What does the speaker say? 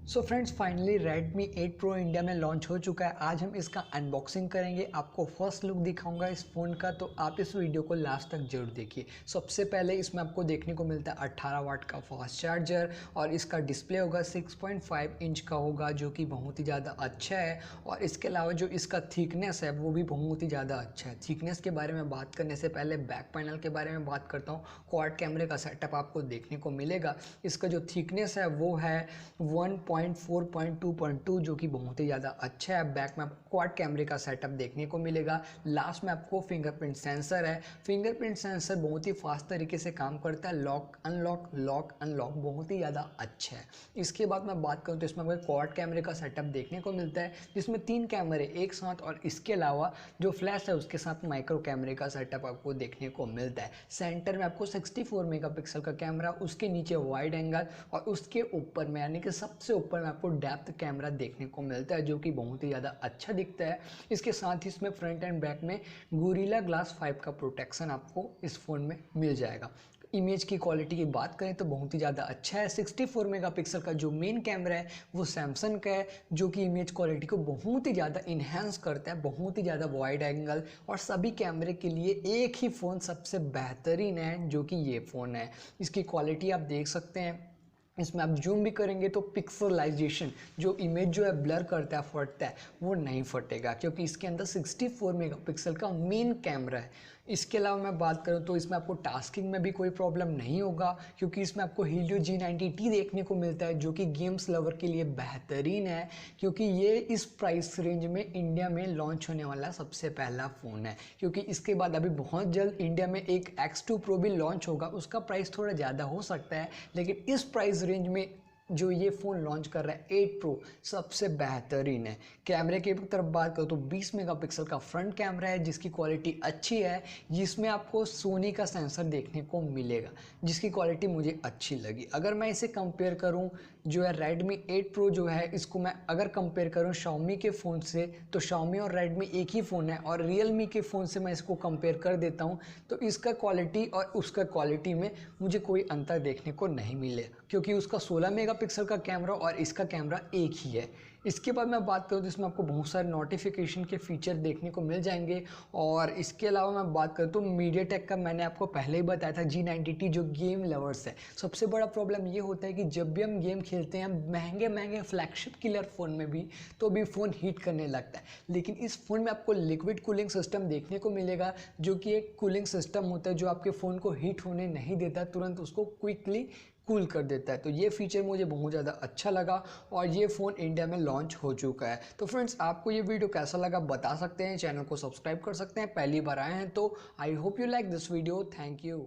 So friends finally Redmi 8 Pro India में launch हो चुका है। आज हम इसका अनबॉक्सिंग करेंगे, आपको फर्स्ट लुक दिखाऊंगा इस फ़ोन का, तो आप इस वीडियो को लास्ट तक जरूर देखिए। सबसे पहले इसमें आपको देखने को मिलता है 18 वाट का फास्ट चार्जर और इसका डिस्प्ले होगा 6.5 इंच का होगा, जो कि बहुत ही ज़्यादा अच्छा है। और इसके अलावा जो इसका थिकनेस है वो भी बहुत ही ज़्यादा अच्छा है। थिकनेस के बारे में बात करने से पहले बैक पैनल के बारे में बात करता हूँ। क्वाड कैमरे का सेटअप आपको देखने को मिलेगा। इसका जो थिकनेस है वो है 1.4.2.2, जो कि बहुत ही ज़्यादा अच्छा है। बैक में आपको क्वाड कैमरे का सेटअप देखने को मिलेगा। लास्ट में आपको फिंगरप्रिंट सेंसर है। फिंगरप्रिंट सेंसर बहुत ही फास्ट तरीके से काम करता है। लॉक अनलॉक बहुत ही ज़्यादा अच्छा है। इसके बाद मैं बात करूँ तो इसमें आपको क्वाड कैमरे का सेटअप देखने को मिलता है, जिसमें 3 कैमरे एक साथ, और इसके अलावा जो फ्लैश है उसके साथ माइक्रो कैमरे का सेटअप आपको देखने को मिलता है। सेंटर में आपको 64 मेगापिक्सल का कैमरा, उसके नीचे वाइड एंगल और उसके ऊपर में यानी कि सबसे ऊपर में आपको डेप्थ कैमरा देखने को मिलता है, जो कि बहुत ही ज़्यादा अच्छा दिखता है। इसके साथ ही इसमें फ्रंट एंड बैक में गोरिल्ला ग्लास 5 का प्रोटेक्शन आपको इस फ़ोन में मिल जाएगा। इमेज की क्वालिटी की बात करें तो बहुत ही ज़्यादा अच्छा है। 64 मेगापिक्सल का जो मेन कैमरा है वो सैमसंग का है, जो कि इमेज क्वालिटी को बहुत ही ज़्यादा इन्हेंस करता है। बहुत ही ज़्यादा वाइड एंगल और सभी कैमरे के लिए एक ही फ़ोन सबसे बेहतरीन है, जो कि ये फ़ोन है। इसकी क्वालिटी आप देख सकते हैं। इसमें आप जूम भी करेंगे तो पिक्सलाइजेशन, जो इमेज जो है ब्लर करता है, फटता है, वो नहीं फटेगा, क्योंकि इसके अंदर 64 मेगापिक्सल का मेन कैमरा है। इसके अलावा मैं बात करूं तो इसमें आपको टास्किंग में भी कोई प्रॉब्लम नहीं होगा, क्योंकि इसमें आपको हीलियो G90T देखने को मिलता है, जो कि गेम्स लवर के लिए बेहतरीन है, क्योंकि ये इस प्राइस रेंज में इंडिया में लॉन्च होने वाला सबसे पहला फ़ोन है। क्योंकि इसके बाद अभी बहुत जल्द इंडिया में एक X2 Pro भी लॉन्च होगा, उसका प्राइस थोड़ा ज़्यादा हो सकता है, लेकिन इस प्राइस रेंज में जो ये फ़ोन लॉन्च कर रहा है 8 Pro सबसे बेहतरीन है। कैमरे की तरफ बात करो तो 20 मेगापिक्सल का फ्रंट कैमरा है, जिसकी क्वालिटी अच्छी है। जिसमें आपको सोनी का सेंसर देखने को मिलेगा, जिसकी क्वालिटी मुझे अच्छी लगी। अगर मैं इसे कंपेयर करूं जो है Redmi 8 Pro जो है, इसको मैं अगर कंपेयर करूं Xiaomi के फ़ोन से, तो Xiaomi और Redmi एक ही फ़ोन है, और Realme के फ़ोन से मैं इसको कंपेयर कर देता हूं तो इसका क्वालिटी और उसका क्वालिटी में मुझे कोई अंतर देखने को नहीं मिले, क्योंकि उसका 16 मेगापिक्सल का कैमरा और इसका कैमरा एक ही है। इसके बाद मैं बात करूँ तो इसमें आपको बहुत सारे नोटिफिकेशन के फीचर देखने को मिल जाएंगे। और इसके अलावा मैं बात करूँ तो मीडियाटेक का मैंने आपको पहले ही बताया था G90T, जो गेम लवर्स है। सबसे बड़ा प्रॉब्लम ये होता है कि जब भी हम गेम खेलते हैं महंगे महंगे फ्लैगशिप किलर फ़ोन में भी, तो भी फ़ोन हीट करने लगता है। लेकिन इस फ़ोन में आपको लिक्विड कूलिंग सिस्टम देखने को मिलेगा, जो कि एक कूलिंग सिस्टम होता है जो आपके फ़ोन को हीट होने नहीं देता, तुरंत उसको क्विकली कूल कर देता है। तो ये फीचर मुझे बहुत ज़्यादा अच्छा लगा और ये फ़ोन इंडिया में लॉन्च हो चुका है। तो फ्रेंड्स, आपको ये वीडियो कैसा लगा बता सकते हैं, चैनल को सब्सक्राइब कर सकते हैं, पहली बार आए हैं तो। I hope you like this video. Thank you.